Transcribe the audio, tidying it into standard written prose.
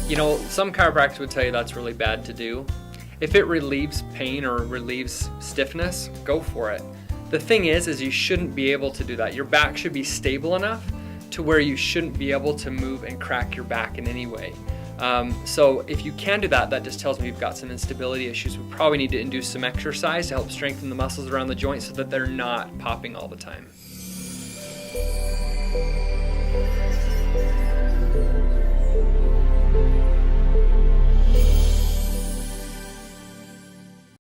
You know, some chiropractors would tell you that's really bad to do. If it relieves pain or relieves stiffness, go for it. The thing is you shouldn't be able to do that. Your back should be stable enough to where you shouldn't be able to move and crack your back in any way. So if you can do that, that just tells me you've got some instability issues. We probably need to induce some exercise to help strengthen the muscles around the joint so that they're not popping all the time.